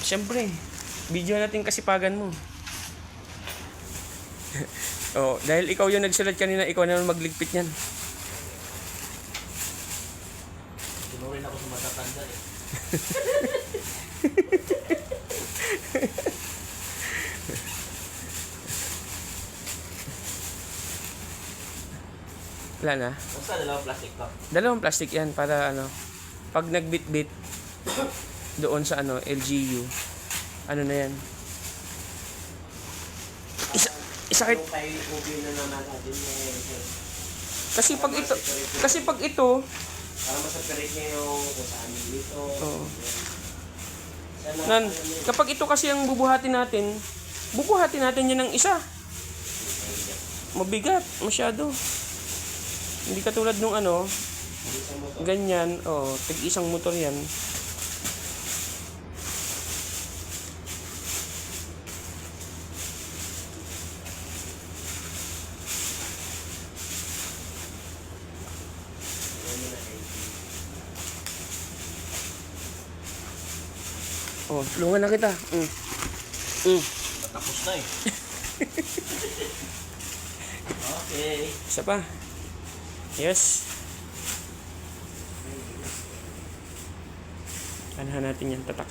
Siyempre, video natin kasipagan mo. Oh, dahil ikaw yung nagsulat kanina, ikaw na magligpit niyan. Tinurin ako sa matatanda eh. Wala na. Basta dalawang plastic to. Dalawang plastic yan para ano, pag nagbit-bit doon sa ano, LGU, ano na yan. Isakit. Kasi pag ito, para maseparate niya yung kung saan dito. oh. Kapag ito kasi ang bubuhatin natin yan ng isa. Mabigat, masyado. Hindi katulad nung ano, ganyan, oh, tig-isang motor yan. Oh, tulungan na kita. Tapos na eh. Okay. Isa pa. Yes. Anahan natin yan, tatakan.